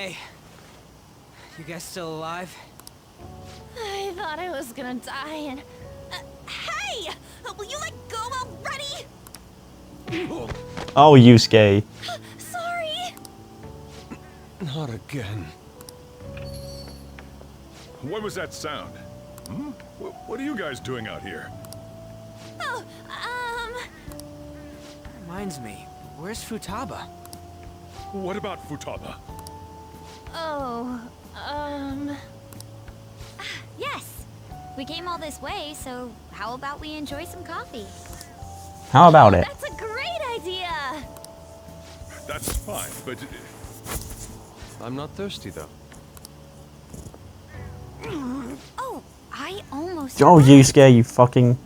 Hey. You guys still alive? I thought I was gonna die and... hey! Will you let go already? Oh, Yusuke. Sorry! Not again. What was that sound? Hmm? What are you guys doing out here? Oh, Reminds me, where's Futaba? What about Futaba? yes. We came all this way, so how about we enjoy some coffee? How about it? That's a great idea! That's fine, but... I'm not thirsty, though. Oh, I almost... Oh, Yusuke, you fucking...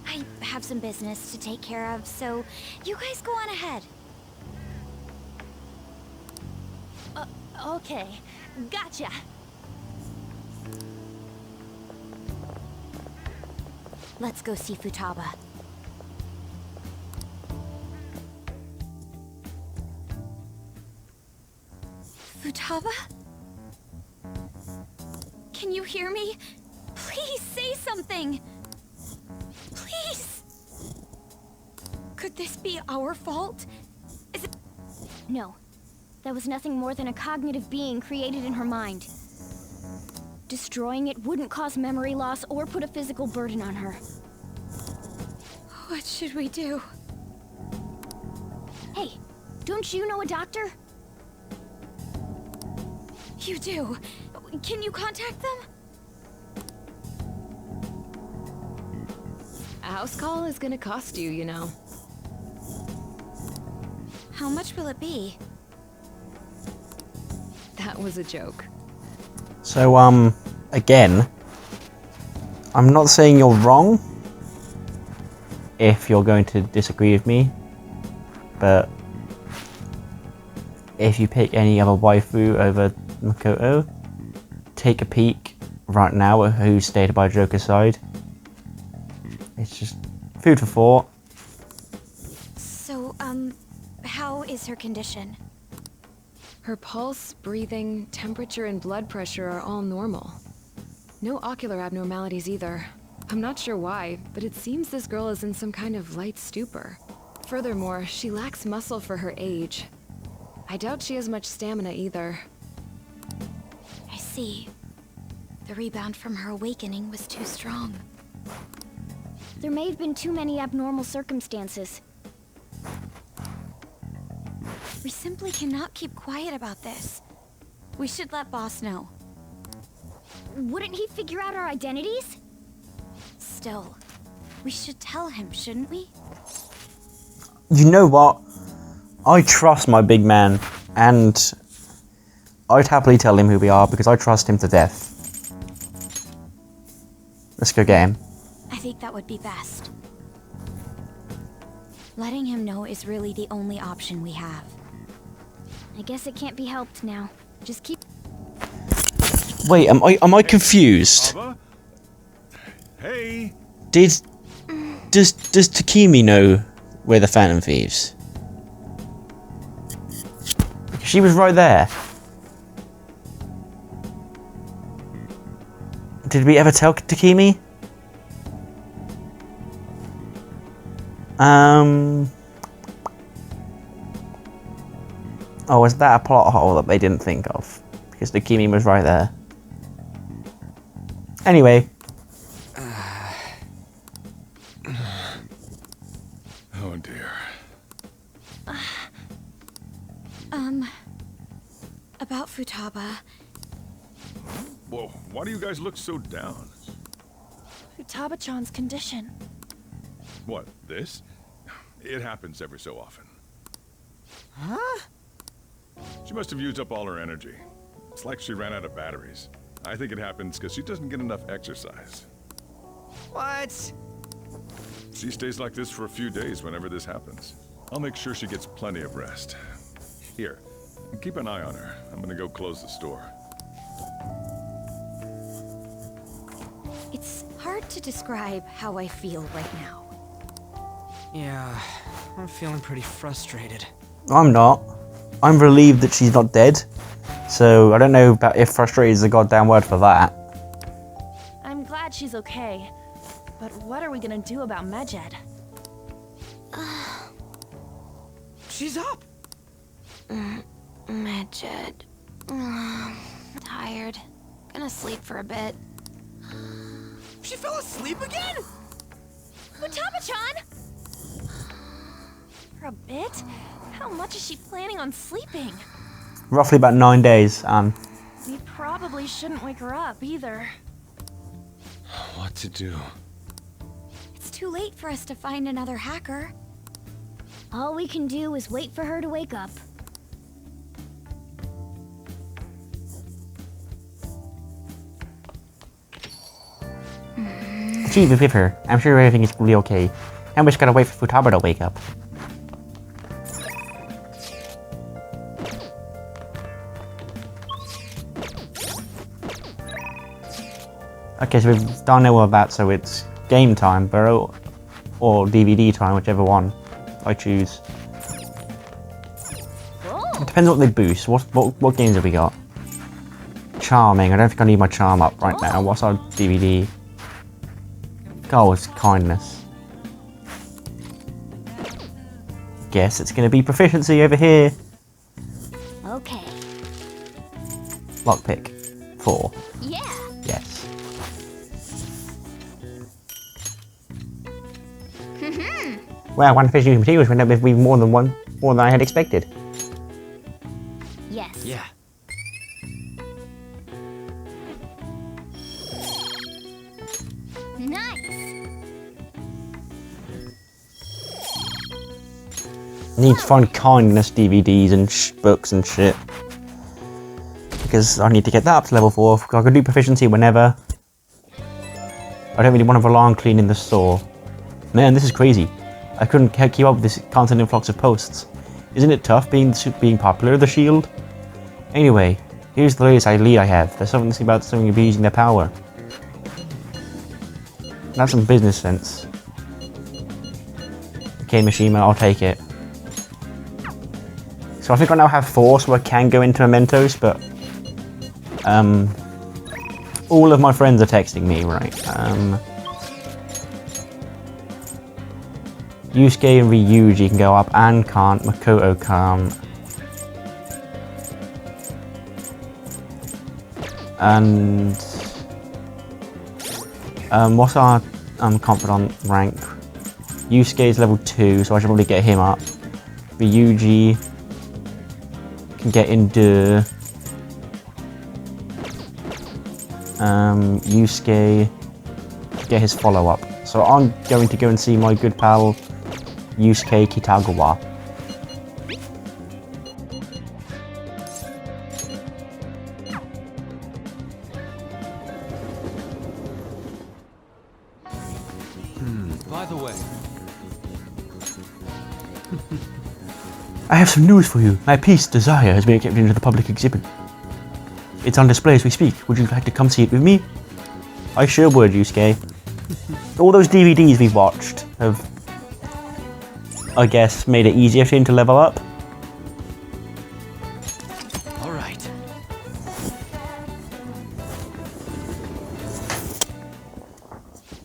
I have some business to take care of, so you guys go on ahead. Okay. Gotcha. Let's go see Futaba. Futaba? Can you hear me? Please say something! Please! Could this be our fault? Is it... No. That was nothing more than a cognitive being created in her mind. Destroying it wouldn't cause memory loss or put a physical burden on her. What should we do? Hey, don't you know a doctor? You do. Can you contact them? A house call is gonna cost you, you know. How much will it be? That was a joke. So, again, I'm not saying you're wrong if you're going to disagree with me, but if you pick any other waifu over Makoto, take a peek right now at who stayed by Joker's side. It's just food for thought. So, how is her condition? Her pulse, breathing, temperature, and blood pressure are all normal. No ocular abnormalities either. I'm not sure why, but it seems this girl is in some kind of light stupor. Furthermore, she lacks muscle for her age. I doubt she has much stamina either. I see. The rebound from her awakening was too strong. There may have been too many abnormal circumstances. We simply cannot keep quiet about this. We should let Boss know. Wouldn't he figure out our identities? Still, we should tell him, shouldn't we? You know what? I trust my big man, and I'd happily tell him who we are because I trust him to death. Let's go get him. I think that would be best. Letting him know is really the only option we have. I guess it can't be helped now. Just keep... Wait, am I confused? Futaba? Hey! Does Takemi know we're the Phantom Thieves? She was right there. Did we ever tell Takemi? Oh, was that a plot hole that they didn't think of? Because Takemi was right there. Anyway. Oh dear. About Futaba. Whoa, why do you guys look so down? Futaba-chan's condition. What, this? It happens every so often. Huh? She must have used up all her energy. It's like she ran out of batteries. I think it happens because she doesn't get enough exercise. What? She stays like this for a few days whenever this happens. I'll make sure she gets plenty of rest. Here, keep an eye on her. I'm gonna go close the store. It's hard to describe how I feel right now. Yeah, I'm feeling pretty frustrated. I'm not. I'm relieved that she's not dead. So I don't know about if frustrated is a goddamn word for that. I'm glad she's okay. But what are we gonna do about Medjed? She's up. Medjed. Tired. Gonna sleep for a bit. She fell asleep again? Futaba-chan! For a bit? How much is she planning on sleeping? Roughly about 9 days, We probably shouldn't wake her up either. What to do? It's too late for us to find another hacker. All we can do is wait for her to wake up. Gee, with her. I'm sure everything is really okay. And we just gotta wait for Futaba to wake up. Okay, so we've done all of that, so it's game time, or DVD time, whichever one I choose. It depends on what they boost. What games have we got? Charming. I don't think I need my charm up right now. What's our DVD? Oh, it's kindness. Guess it's gonna be proficiency over here. Okay. Lockpick. 4. Yeah. Yes. Well, one efficiency materials went up with more than I had expected. Yes. Yeah. Nice. Need to find kindness DVDs and books and shit. Because I need to get that up to level 4. I can do proficiency whenever. I don't really want to rely on cleaning the store. Man, this is crazy. I couldn't keep up with this constant influx of posts. Isn't it tough being popular, the shield? Anyway, here's the latest lead I have. There's something about someone abusing their power. That's some business sense. Okay, Mishima, I'll take it. So I think I now have 4, so I can go into mementos, but all of my friends are texting me, right? Yusuke and Ryuji can go up, and can't. Makoto can't. And what's our confidant rank? Yusuke is level 2, so I should probably get him up. Ryuji can get into Yusuke get his follow-up. So I'm going to go and see my good pal Yusuke Kitagawa. By the way, I have some news for you. My piece, Desire, has been kept into the public exhibit. It's on display as we speak. Would you like to come see it with me? I sure would, Yusuke. All those DVDs we've watched have, I guess, made it easier for him to level up. All right.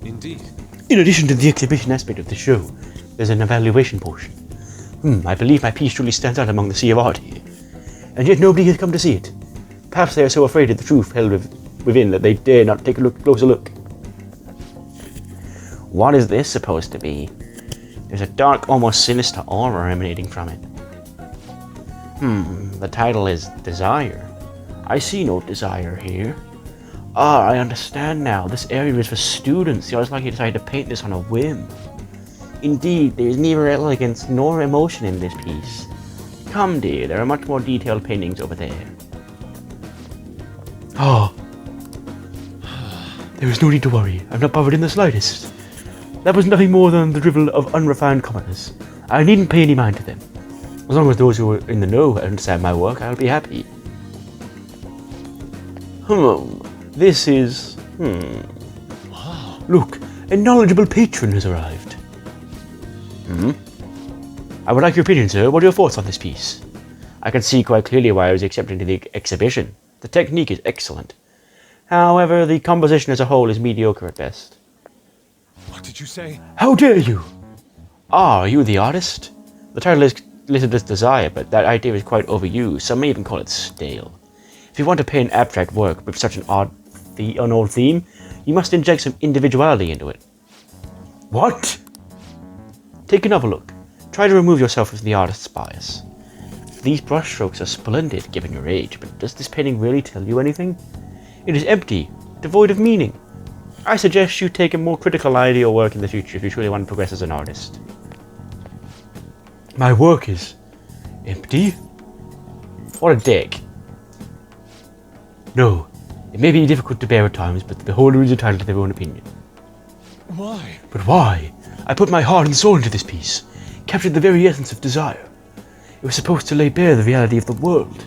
indeed. In addition to the exhibition aspect of the show, there's an evaluation portion. I believe my piece truly stands out among the sea of art here. And yet nobody has come to see it. Perhaps they are so afraid of the truth held within that they dare not take a closer look. What is this supposed to be? There's a dark, almost sinister aura emanating from it. The title is Desire. I see no desire here. Ah, I understand now. This area is for students. It was like you decided to paint this on a whim. Indeed, there is neither elegance nor emotion in this piece. Come, dear, there are much more detailed paintings over there. Oh. There is no need to worry. I'm not bothered in the slightest. That was nothing more than the drivel of unrefined commoners. I needn't pay any mind to them. As long as those who are in the know understand my work, I'll be happy. This is... Wow. Look, a knowledgeable patron has arrived. I would like your opinion, sir. What are your thoughts on this piece? I can see quite clearly why I was accepted into the exhibition. The technique is excellent. However, the composition as a whole is mediocre at best. What did you say? How dare you! Ah, are you the artist? The title is listed as Desire, but that idea is quite overused. Some may even call it stale. If you want to paint abstract work with such an old theme, you must inject some individuality into it. What? Take another look. Try to remove yourself from the artist's bias. These brushstrokes are splendid given your age, but does this painting really tell you anything? It is empty, devoid of meaning. I suggest you take a more critical eye to your work in the future if you truly want to progress as an artist. My work is empty? What a dick. No, it may be difficult to bear at times, but the beholder is entitled to their own opinion. Why? But why? I put my heart and soul into this piece, captured the very essence of desire. It was supposed to lay bare the reality of the world.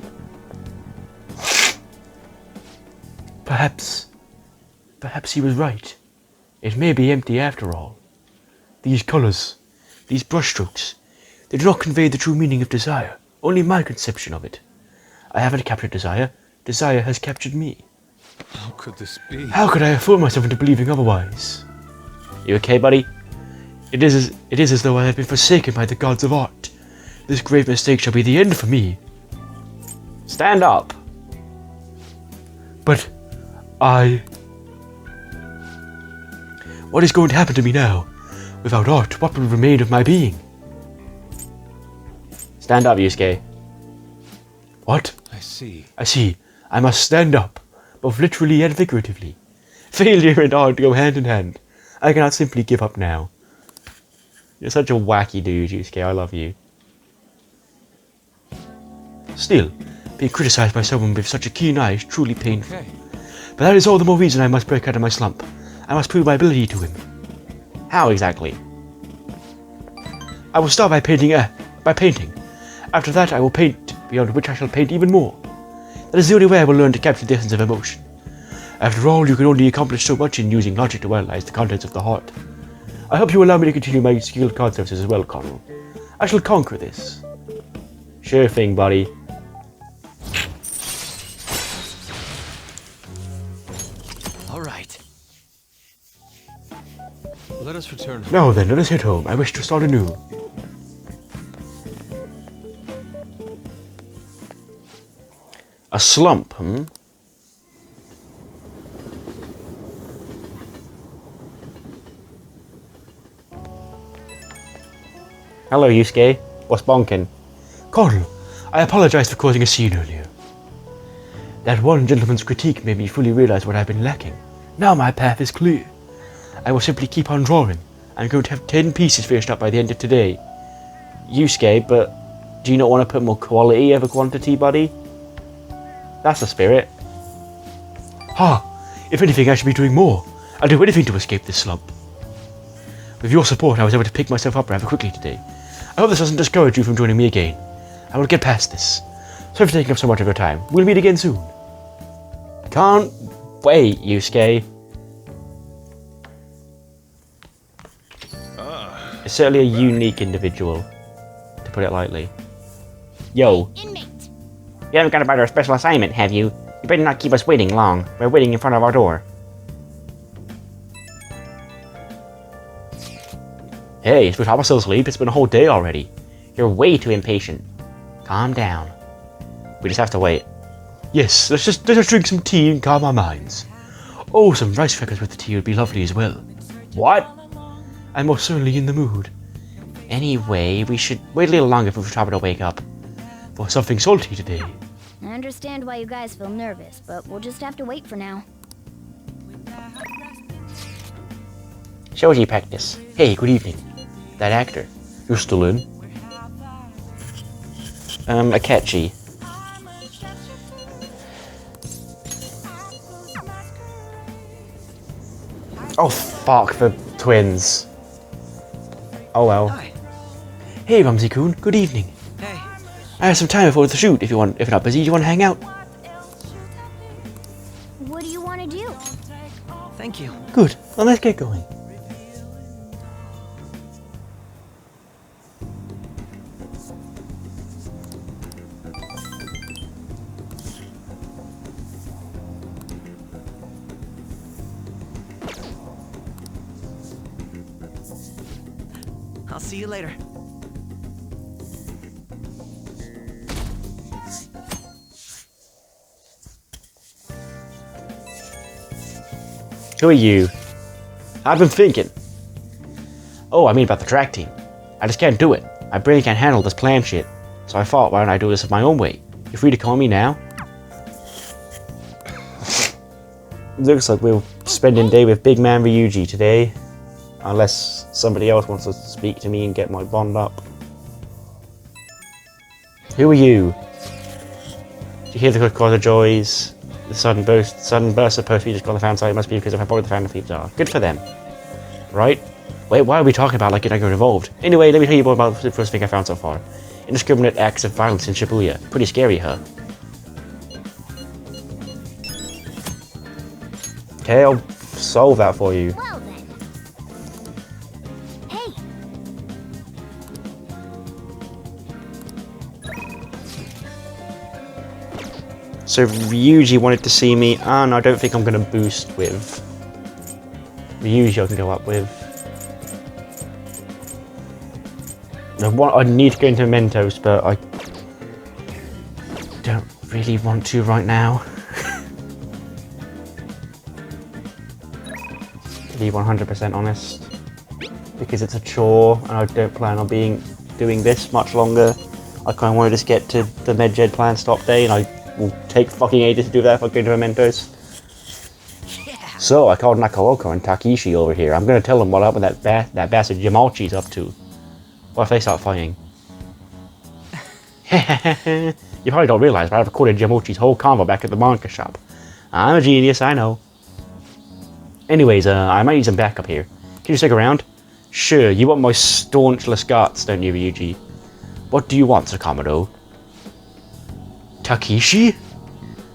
Perhaps he was right. It may be empty after all. These colours, these brushstrokes, they do not convey the true meaning of desire, only my conception of it. I haven't captured desire, desire has captured me. How could this be? How could I fool myself into believing otherwise? You okay, buddy? It is as though I have been forsaken by the gods of art. This grave mistake shall be the end for me. Stand up. But what is going to happen to me now? Without art, what will remain of my being? Stand up, Yusuke. What? I see. I see. I must stand up, both literally and figuratively. Failure and art go hand in hand. I cannot simply give up now. You're such a wacky dude, Yusuke. I love you. Still, being criticized by someone with such a keen eye is truly painful. Okay. But that is all the more reason I must break out of my slump. I must prove my ability to him. How exactly? I will start by painting. After that, I will paint, beyond which I shall paint even more. That is the only way I will learn to capture the essence of emotion. After all, you can only accomplish so much in using logic to analyze the contents of the heart. I hope you allow me to continue my skilled card services as well, Connel. I shall conquer this. Sure thing, buddy. All right. Let us return home. Now then, let us head home. I wish to start anew. A slump, Hello, Yusuke. What's bonking? Connel, I apologize for causing a scene earlier. That one gentleman's critique made me fully realize what I've been lacking. Now my path is clear. I will simply keep on drawing. I'm going to have 10 pieces finished up by the end of today. Yusuke, but do you not want to put more quality over quantity, buddy? That's the spirit. If anything, I should be doing more. I'll do anything to escape this slump. With your support, I was able to pick myself up rather quickly today. I hope this doesn't discourage you from joining me again. I will get past this. Sorry for taking up so much of your time. We'll meet again soon. Can't wait, Yusuke. It's certainly a unique individual, to put it lightly. Yo. Inmate. You haven't got about our special assignment, have you? You better not keep us waiting long. We're waiting in front of our door. Hey, is Futaba still asleep? It's been a whole day already. You're way too impatient. Calm down. We just have to wait. Yes, let's just drink some tea and calm our minds. Oh, some rice crackers with the tea would be lovely as well. What? I'm most certainly in the mood. Anyway, we should wait a little longer for Futaba to wake up. For something salty today. I understand why you guys feel nervous, but we'll just have to wait for now. Shoji practice. Hey, good evening. That actor. You're still in? Akechi. Oh, fuck the twins. Oh well. Hi. Hey, Rumsey-kun, good evening. Hey. I have some time before the shoot if you want. If not busy, you want to hang out? What do you want to do? Thank you. Good. Well, let's get going. I'll see you later. Who are you? I've been thinking. Oh, I mean about the track team. I just can't do it. My brain can't handle this plan shit. So I thought, why don't I do this my own way? You're free to call me now. Looks like we're spending day with Big Man Ryuji today. Unless somebody else wants to speak to me and get my bond up. Who are you? Do you hear the good cause of joys? The sudden burst of post-features on the fan site must be because of how bored the fan feeds are. Good for them. Right? Wait, why are we talking about like I got involved? Anyway, let me tell you more about the first thing I found so far. Indiscriminate acts of violence in Shibuya. Pretty scary, huh? Okay, I'll solve that for you. Well then. Hey. So Ryuji wanted to see me, and I don't think I'm going to boost with. Ryuji I can go up with. I need to go into Mentos, but I don't really want to right now. To be 100% honest, because it's a chore and I don't plan on doing this much longer. I kind of want to just get to the Medjed plan stop day, and I will take fucking ages to do that if I go into Mementos. Yeah. So I called Nakaoka and Takishi over here. I'm going to tell them what up with that bastard Yamauchi's up to. What if they start fighting? You probably don't realize, but I recorded Yamauchi's whole convo back at the manga shop. I'm a genius, I know. Anyways, I might need some backup here. Can you stick around? Sure, you want my staunchless guts, don't you, Ryuji? What do you want, Sakamoto? Takishi?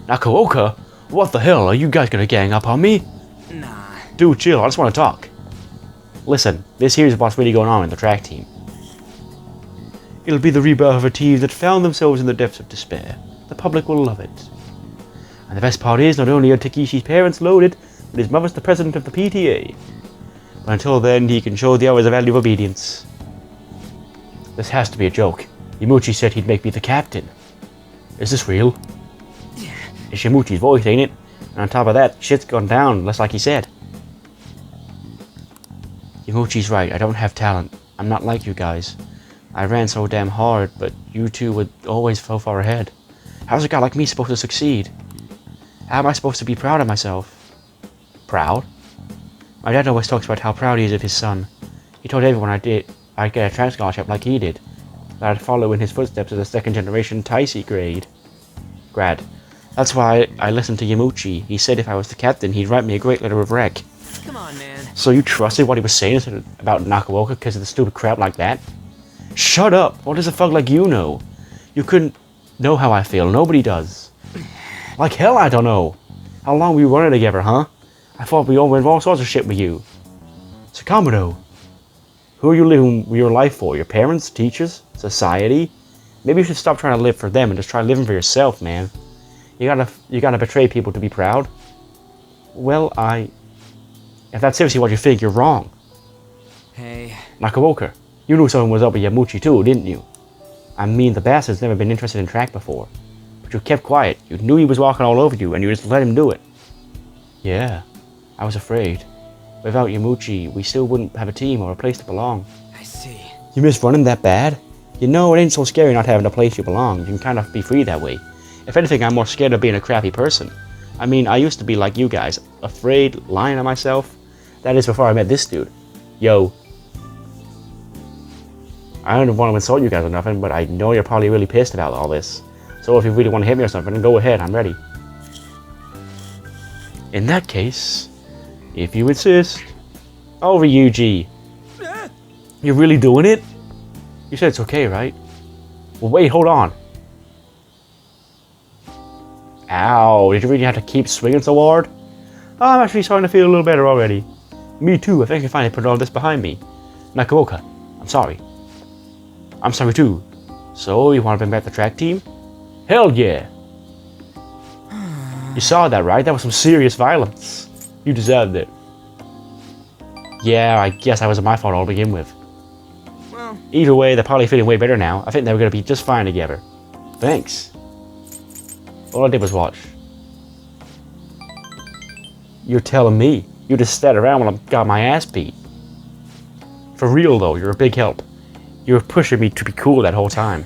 Nakaoka? What the hell, are you guys gonna gang up on me? Nah. Dude, chill, I just want to talk. Listen, this here's what's really going on in the track team. It'll be the rebirth of a team that found themselves in the depths of despair. The public will love it. And the best part is, not only are Takishi's parents loaded, but his mother's the president of the PTA. But until then, he can show the others the value of obedience. This has to be a joke. Yamuchi said he'd make me the captain. Is this real? It's Yamuchi's voice, ain't it? And on top of that, shit's gone down, just like he said. Yamuchi's right, I don't have talent. I'm not like you guys. I ran so damn hard, but you two would always so far ahead. How's a guy like me supposed to succeed? How am I supposed to be proud of myself? Proud? My dad always talks about how proud he is of his son. He told everyone I'd get a trans scholarship like he did. That I'd follow in his footsteps as a second-generation Taisei grad. That's why I listened to Yamuchi. He said if I was the captain, he'd write me a great letter of rec. Come on, man. So you trusted what he was saying about Nakaoka because of the stupid crap like that? Shut up! What does a thug like you know? You couldn't know how I feel. Nobody does. Like hell I don't know. How long we running together, huh? I thought we all went all sorts of shit with you. Sakamoto. Who are you living your life for? Your parents? Teachers? Society? Maybe you should stop trying to live for them and just try living for yourself, man. You gotta betray people to be proud. Well, if that's seriously what you think, you're wrong. Hey. Nakaoka, you knew someone was up with Yamuchi too, didn't you? I mean, the bastard's never been interested in track before. But you kept quiet. You knew he was walking all over you, and you just let him do it. Yeah, I was afraid. Without Yamuchi, we still wouldn't have a team or a place to belong. I see. You miss running that bad? You know, it ain't so scary not having a place you belong. You can kind of be free that way. If anything, I'm more scared of being a crappy person. I mean, I used to be like you guys, afraid, lying to myself. That is before I met this dude. Yo. I don't want to insult you guys or nothing, but I know you're probably really pissed about all this. So if you really want to hit me or something, then go ahead, I'm ready. In that case, if you insist. Oh, Ryuji. You're really doing it? You said it's okay, right? Well, wait, hold on. Ow, did you really have to keep swinging so hard? Oh, I'm actually starting to feel a little better already. Me too, I think I can finally put all this behind me. Nakaoka, I'm sorry. I'm sorry too. So, you want to bring back the track team? Hell yeah! You saw that, right? That was some serious violence. You deserved it. Yeah, I guess that wasn't my fault all to begin with. Either way, they're probably feeling way better now. I think they were going to be just fine together. Thanks. All I did was watch. You're telling me. You just sat around when I got my ass beat. For real though, you're a big help. You were pushing me to be cool that whole time.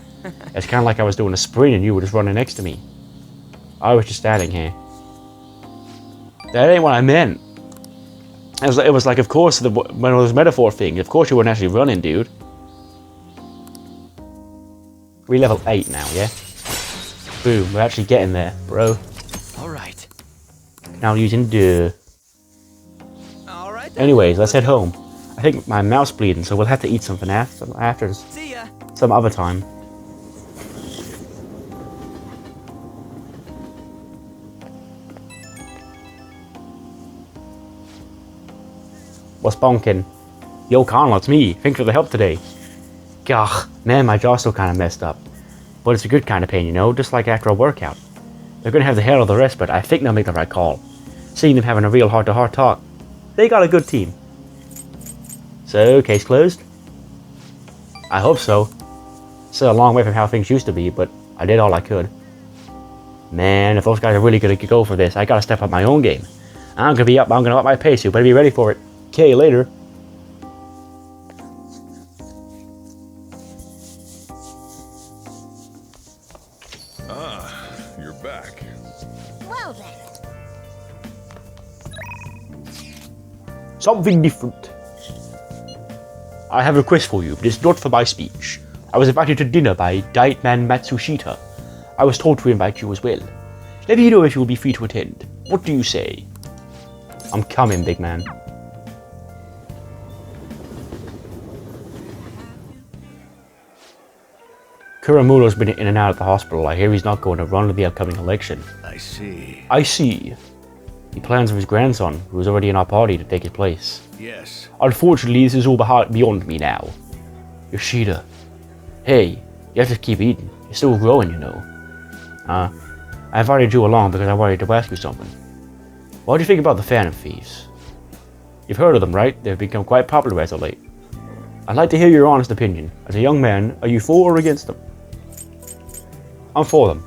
It's kind of like I was doing a sprint and you were just running next to me. I was just standing here. That ain't what I meant. It was like, of course, one of those metaphor things. Of course you weren't actually running, dude. We're level 8 now, yeah? Boom, we're actually getting there, bro. Alright. Now using duh. Alright. Anyways, let's head home. I think my mouth's bleeding, so we'll have to eat something after See ya. some other time. What's bonking? Yo, Connel, it's me. Thanks for the help today. Gah, man, my jaw's still kind of messed up. But it's a good kind of pain, you know, just like after a workout. They're gonna have the hell of the rest, but I think they'll make the right call. Seeing them having a real heart-to-heart talk. They got a good team. So, case closed? I hope so. Still a long way from how things used to be, but I did all I could. Man, if those guys are really gonna go for this, I gotta step up my own game. I'm gonna up my pace, you better be ready for it. Okay, later. You're back. Well then. Something different. I have a request for you, but it's not for my speech. I was invited to dinner by Diet Man Matsushita. I was told to invite you as well. Let me know if you will be free to attend. What do you say? I'm coming, big man. Kuramuro's been in and out of the hospital. I hear he's not going to run with the upcoming election. I see. I see. He plans for his grandson, who is already in our party, to take his place. Yes. Unfortunately, this is all beyond me now. Yoshida. Hey, you have to keep eating. You're still growing, you know. I invited you along because I wanted to ask you something. What do you think about the Phantom Thieves? You've heard of them, right? They've become quite popular as of late. I'd like to hear your honest opinion. As a young man, are you for or against them? I'm for them.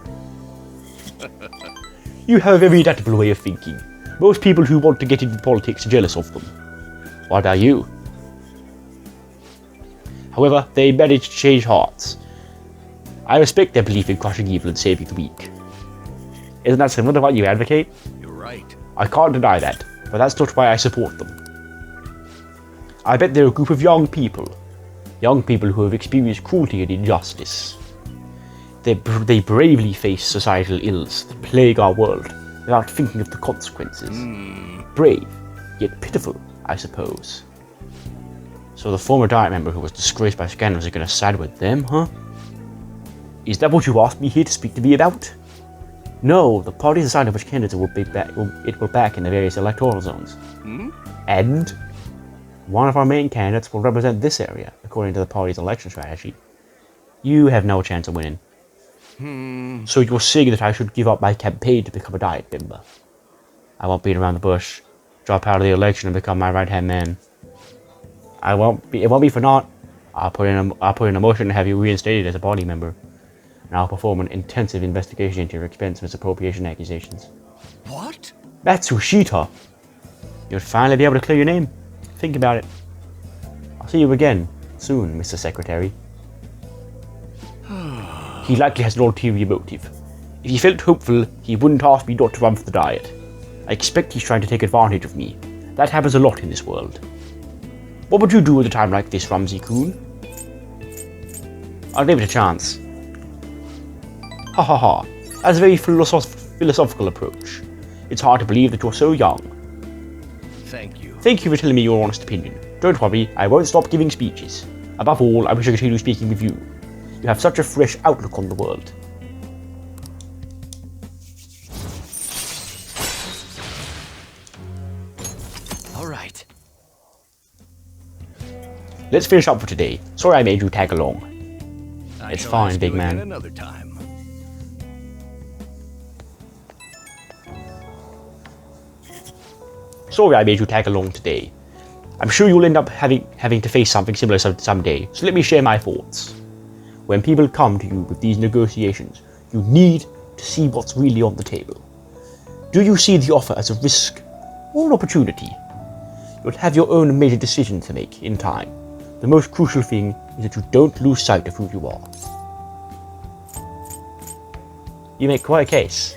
You have a very adaptable way of thinking. Most people who want to get into politics are jealous of them. What about you? However, they manage to change hearts. I respect their belief in crushing evil and saving the weak. Isn't that similar to what you advocate? You're right. I can't deny that, but that's not why I support them. I bet they're a group of young people who have experienced cruelty and injustice. They bravely face societal ills that plague our world without thinking of the consequences. Brave, yet pitiful, I suppose. So the former Diet member who was disgraced by scandals are going to side with them, huh? Is that what you asked me here to speak to me about? No, the party decided which candidates it will back in the various electoral zones. And one of our main candidates will represent this area, according to the party's election strategy. You have no chance of winning. So you're saying that I should give up my campaign to become a Diet member? I won't beat around the bush, drop out of the election and become my right-hand man. It won't be for naught. I'll put in a motion to have you reinstated as a party member. And I'll perform an intensive investigation into your expense misappropriation accusations. What? Matsushita! You'll finally be able to clear your name. Think about it. I'll see you again, soon, Mr. Secretary. He likely has an ulterior motive. If he felt hopeful, he wouldn't ask me not to run for the Diet. I expect he's trying to take advantage of me. That happens a lot in this world. What would you do at a time like this, Ramsey-kun? I'll give it a chance. Ha ha ha. That's a very philosophical approach. It's hard to believe that you're so young. Thank you. Thank you for telling me your honest opinion. Don't worry, I won't stop giving speeches. Above all, I wish I could continue speaking with you. You have such a fresh outlook on the world. Alright. Let's finish up for today. Sorry I made you tag along. It's shall fine, ask big you again man. Another time. Sorry I made you tag along today. I'm sure you'll end up having to face something similar someday, so let me share my thoughts. When people come to you with these negotiations, you need to see what's really on the table. Do you see the offer as a risk or an opportunity? You'll have your own major decision to make in time. The most crucial thing is that you don't lose sight of who you are. You make quite a case.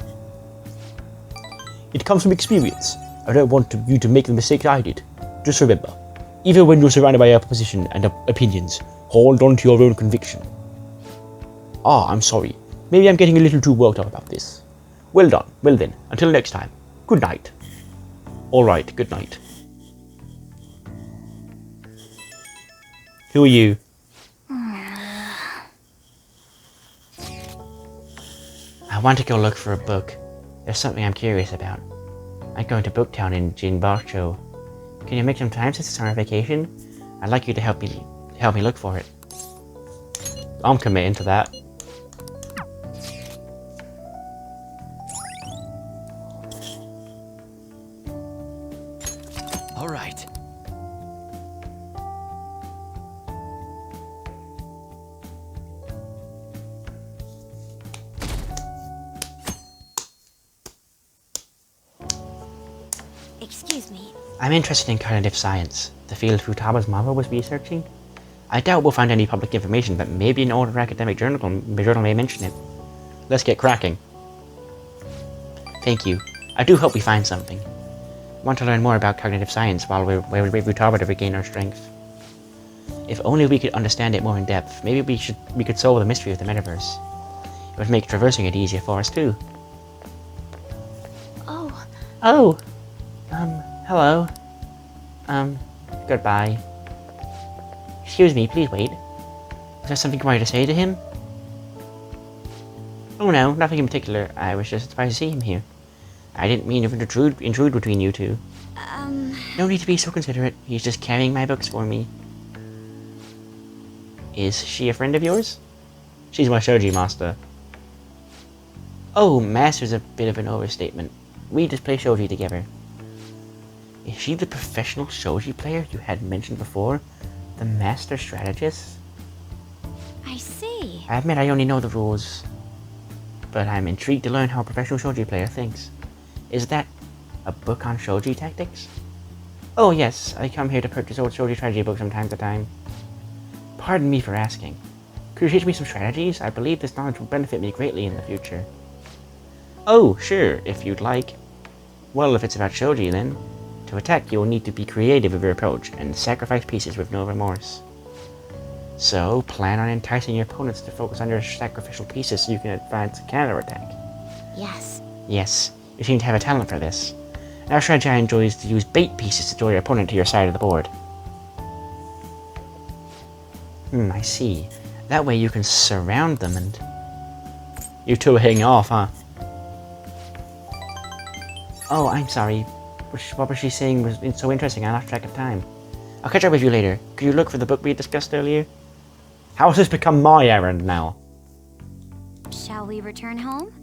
It comes from experience. I don't want you to make the mistake I did. Just remember, even when you're surrounded by opposition and opinions, hold on to your own conviction. Ah, I'm sorry. Maybe I'm getting a little too worked up about this. Well done. Well then, until next time. Good night. Alright, good night. Who are you? I want to go look for a book. There's something I'm curious about. I'm going to Booktown in Jinbacho. Can you make some time since it's summer vacation? I'd like you to help me look for it. I'm committing to that. All right. Excuse me. I'm interested in cognitive science, the field Futaba's mother was researching. I doubt we'll find any public information, but maybe an older academic journal may mention it. Let's get cracking. Thank you. I do hope we find something. I want to learn more about cognitive science while we're with Futaba to regain our strength. If only we could understand it more in depth, maybe we could solve the mystery of the metaverse. It would make traversing it easier for us too. Oh. Oh! Hello. Goodbye. Excuse me, please wait. Was there something you wanted to say to him? Oh no, nothing in particular. I was just surprised to see him here. I didn't mean to intrude between you two. No need to be so considerate. He's just carrying my books for me. Is she a friend of yours? She's my shogi master. Oh, master's a bit of an overstatement. We just play shogi together. Is she the professional shogi player you had mentioned before? The master strategist? I see. I admit I only know the rules, but I'm intrigued to learn how a professional shogi player thinks. Is that a book on shogi tactics? Oh yes, I come here to purchase old shogi strategy books from time to time. Pardon me for asking. Could you teach me some strategies? I believe this knowledge will benefit me greatly in the future. Oh, sure, if you'd like. Well, if it's about shogi then. To attack, you will need to be creative with your approach, and sacrifice pieces with no remorse. So, plan on enticing your opponents to focus on your sacrificial pieces so you can advance a counterattack. Yes. Yes, you seem to have a talent for this. Our strategy I enjoy is to use bait pieces to draw your opponent to your side of the board. I see. That way you can surround them and... You two are hitting off, huh? Oh, I'm sorry. What was she saying was so interesting I lost track of time. I'll catch up with you later. Could you look for the book we discussed earlier? How has this become my errand now? Shall we return home?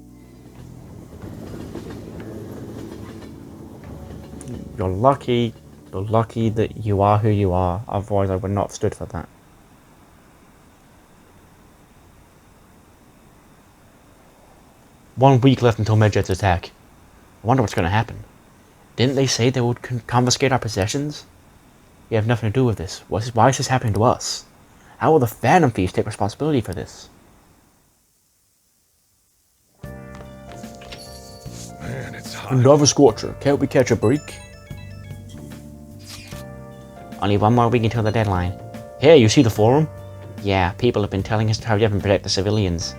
You're lucky that you are who you are, otherwise I would not have stood for that. One week left until Medjed's attack. I wonder what's going to happen. Didn't they say they would confiscate our possessions? We have nothing to do with this. Why is this happening to us? How will the Phantom Thieves take responsibility for this? Man, it's hot. Another scorcher. Can't we catch a break? Only one more week until the deadline. Hey, you see the forum? Yeah, people have been telling us to hurry up and protect the civilians.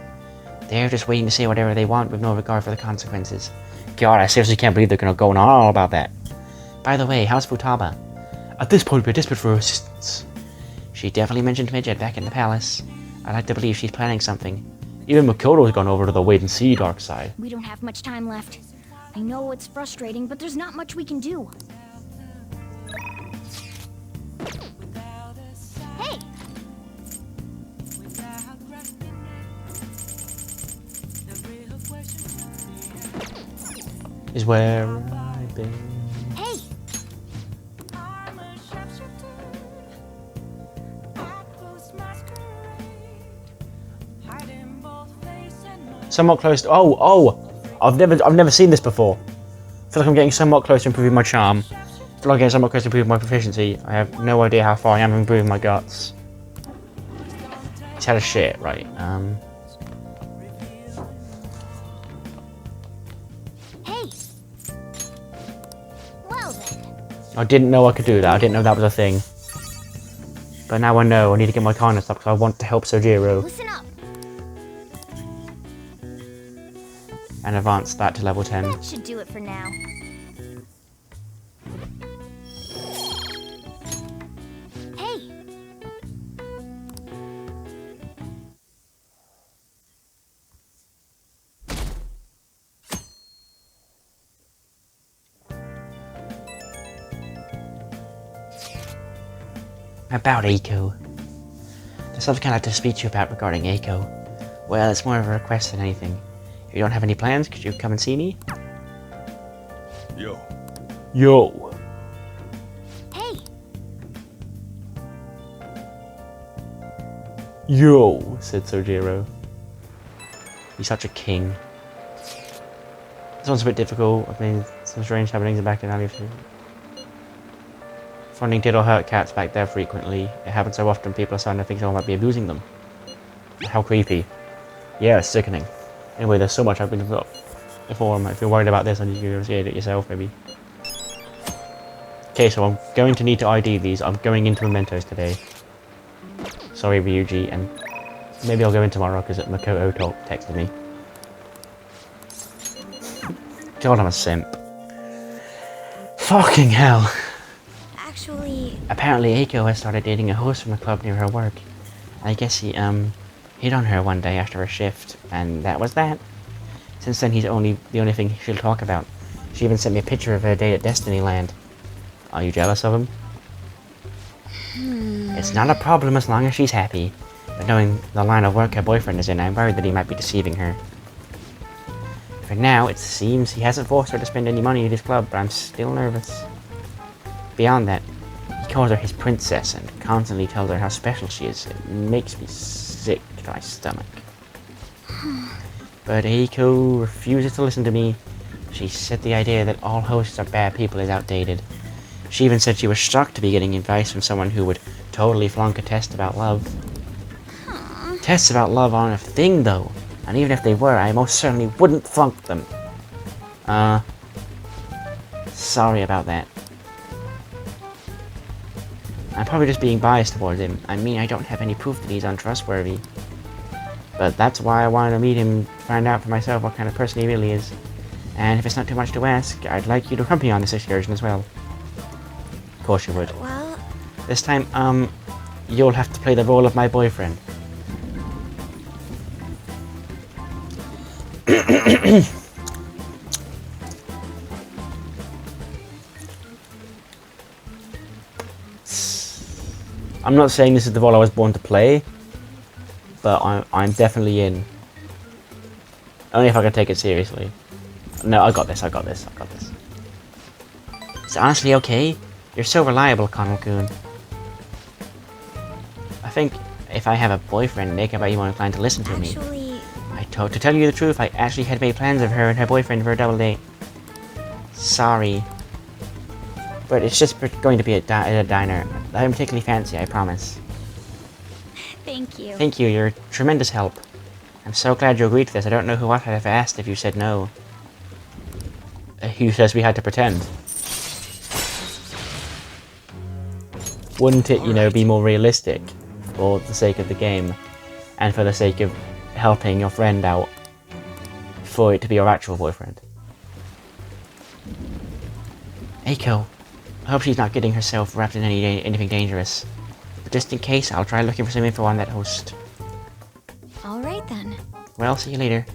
They're just waiting to say whatever they want with no regard for the consequences. God, I seriously can't believe they're going to go on all about that. By the way, how's Futaba? At this point, we're desperate for assistance. She definitely mentioned Medjed back in the palace. I like to believe she's planning something. Even Makoto's gone over to the wait-and-see dark side. We don't have much time left. I know it's frustrating, but there's not much we can do. Hey! Is where I've been. Hey! Somewhat close to... Oh! I've never seen this before. I feel like I'm getting somewhat close to improving my charm. I feel like I'm getting somewhat close to improving my proficiency. I have no idea how far I am improving my guts. It's out of shit, right? Hey. Well then. I didn't know I could do that. I didn't know that was a thing. But now I know. I need to get my kindness up because I want to help Sojiro. Listen up. And advance that to level 10. That should do it for now. Hey. About Eiko. There's something I'd like to speak to you about regarding Eiko. Well, it's more of a request than anything. If you don't have any plans, could you come and see me? Yo. Yo. Hey. Yo, said Sojiro. He's such a king. This one's a bit difficult. I mean, some strange happenings back in Alley. Finding dead or hurt cats back there frequently. It happens so often people are starting to think someone might be abusing them. How creepy. Yeah, it's sickening. Anyway, there's so much I've been before. If you're worried about this, I need you to investigate it yourself, maybe. Okay, so I'm going to need to ID these. I'm going into Mementos today. Sorry, Ryuji, and maybe I'll go in tomorrow because Makoto texted me. God, I'm a simp. Fucking hell. Actually, Apparently, Eiko has started dating a host from a club near her work. I guess he, hit on her one day after a shift, and that was that. Since then, he's the only thing she'll talk about. She even sent me a picture of her day at Destinyland. Are you jealous of him? It's not a problem as long as she's happy. But knowing the line of work her boyfriend is in, I'm worried that he might be deceiving her. For now, it seems he hasn't forced her to spend any money at his club, but I'm still nervous. Beyond that, he calls her his princess and constantly tells her how special she is. It makes me sick to my stomach. But Eiko refuses to listen to me. She said the idea that all hosts are bad people is outdated. She even said she was shocked to be getting advice from someone who would totally flunk a test about love. Tests about love aren't a thing though, and even if they were, I most certainly wouldn't flunk them. Sorry about that. I'm probably just being biased towards him. I mean, I don't have any proof that he's untrustworthy. But that's why I wanted to meet him, find out for myself what kind of person he really is. And if it's not too much to ask, I'd like you to accompany me on this excursion as well. Of course you would. well, This time, you'll have to play the role of my boyfriend. I'm not saying this is the role I was born to play, but I'm definitely in. Only if I can take it seriously. No, I got this. It's honestly okay. You're so reliable, Connel-kun. I think if I have a boyfriend, Nick, I bet you won't inclined to listen to me. actually, To tell you the truth, I actually had made plans of her and her boyfriend for a double date. Sorry. But it's just going to be at a diner. I don't particularly fancy, I promise. thank you. Thank you, you're a tremendous help. I'm so glad you agreed to this. I don't know who else I'd have asked if you said no. Who says we had to pretend? Wouldn't it, you know, be more realistic for the sake of the game and for the sake of helping your friend out for it to be your actual boyfriend? Eiko, I hope she's not getting herself wrapped in anything dangerous. But just in case, I'll try looking for some info on that host. All right then. Well, see you later.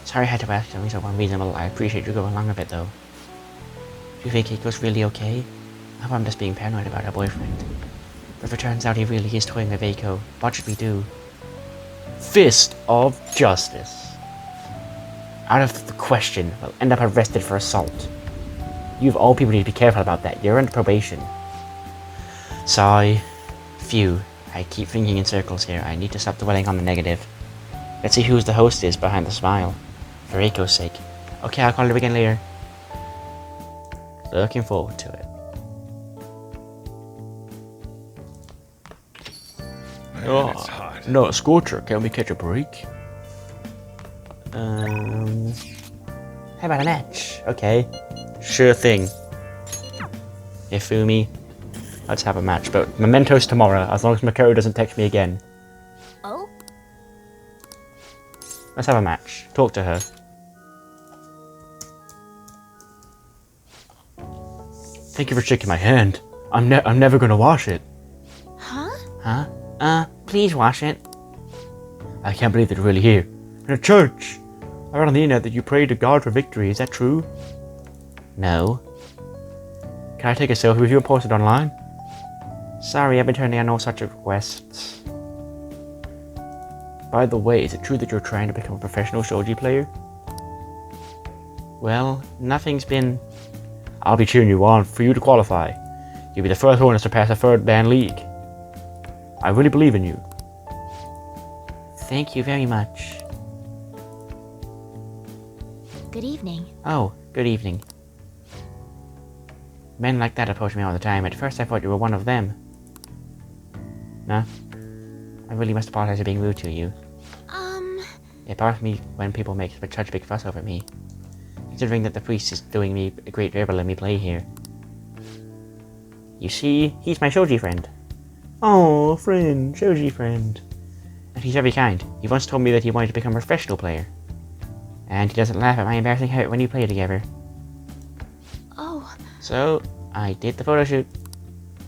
Sorry I had to ask something so unreasonable. I appreciate you going along a bit though. Do you think Eiko's really okay? I hope I'm just being paranoid about her boyfriend. But if it turns out he really is toying with Eiko, what should we do? Fist of Justice. Out of the question, we'll end up arrested for assault. You of all people need to be careful about that. You're under probation. Sigh. Phew. I keep thinking in circles here. I need to stop dwelling on the negative. Let's see who's the hostess behind the smile. For Reiko's sake. Okay, I'll call it again later. Looking forward to it. Man, it's hot. No, Scorcher, can we catch a break? How about a match? Okay. Sure thing. Ifumi. Let's have a match, but mementos tomorrow, as long as Makoto doesn't text me again. Oh? Let's have a match. Talk to her. Thank you for shaking my hand. I'm never gonna wash it. Huh? Huh? Please wash it. I can't believe that you're really here. In a church! I read on the internet that you prayed to God for victory. Is that true? No. Can I take a selfie with you and post it online? Sorry, I've been turning down all such requests. By the way, is it true that you're trying to become a professional shogi player? Well, nothing's been... I'll be cheering you on for you to qualify. You'll be the first one to surpass the third Dan League. I really believe in you. Thank you very much. Good evening. Oh, good evening. Men like that approach me all the time. At first I thought you were one of them. Nah. I really must apologize for being rude to you. It bothers me when people make such a big fuss over me. Considering that the priest is doing me a great favor letting me play here. You see, he's my shogi friend. Oh, friend, shogi friend. And he's very kind. He once told me that he wanted to become a professional player. And he doesn't laugh at my embarrassing habit when we play together. Oh. So, I did the photo shoot.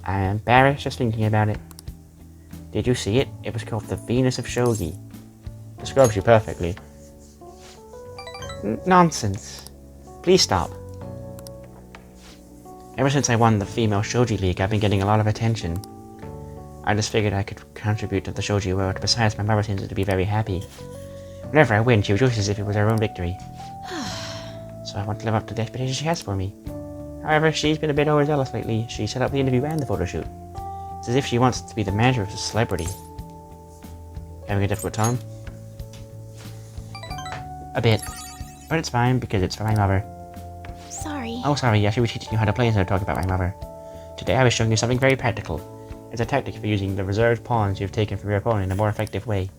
I'm embarrassed just thinking about it. Did you see it? It was called the Venus of Shogi. Describes you perfectly. Nonsense. Please stop. Ever since I won the Female Shogi League, I've been getting a lot of attention. I just figured I could contribute to the shogi world. Besides, my mother seems to be very happy. Whenever I win, she rejoices as if it was her own victory. So I want to live up to the expectations she has for me. However, she's been a bit overzealous lately. She set up the interview and the photo shoot. It's as if she wants to be the manager of a celebrity. Having a difficult time? A bit. But it's fine, because it's for my mother. Sorry. Oh, sorry, I should be teaching you how to play instead of talking about my mother. Today I was showing you something very practical. It's a tactic for using the reserved pawns you've taken from your opponent in a more effective way.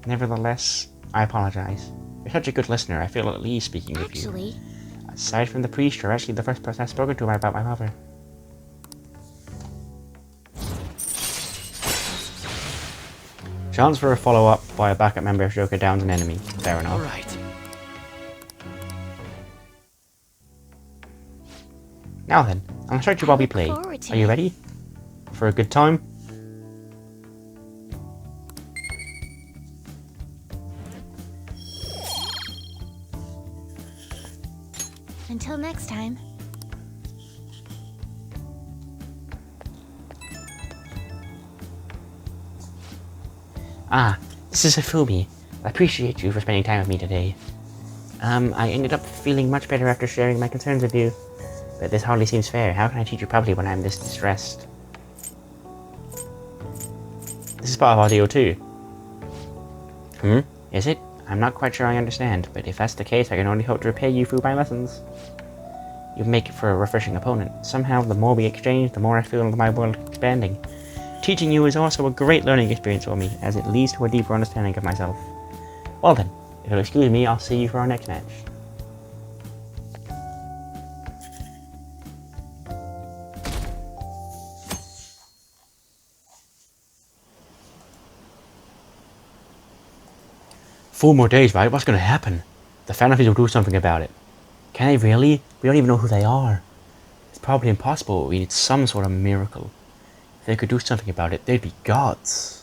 Nevertheless, I apologize. You're such a good listener, I feel at ease speaking with you. Actually... Aside from the priest, you're actually the first person I've spoken to about my mother. Chance for a follow-up by a backup member if Joker downs an enemy. Fair enough. Alright. Now then, I'll instruct you while we play. forward to Are you it. ready? For a good time? Until next time. Ah, this is Ifumi. I appreciate you for spending time with me today. I ended up feeling much better after sharing my concerns with you. But this hardly seems fair. How can I teach you properly when I'm this distressed? This is part of our deal too. Is it? I'm not quite sure I understand, but if that's the case, I can only hope to repay you through my lessons. You make for a refreshing opponent. Somehow, the more we exchange, the more I feel my world expanding. Teaching you is also a great learning experience for me, as it leads to a deeper understanding of myself. Well then, if you'll excuse me, I'll see you for our next match. Four more days, right? What's gonna happen? The Fanafies will do something about it. Can they really? We don't even know who they are. It's probably impossible. We need some sort of miracle. If they could do something about it, they'd be gods.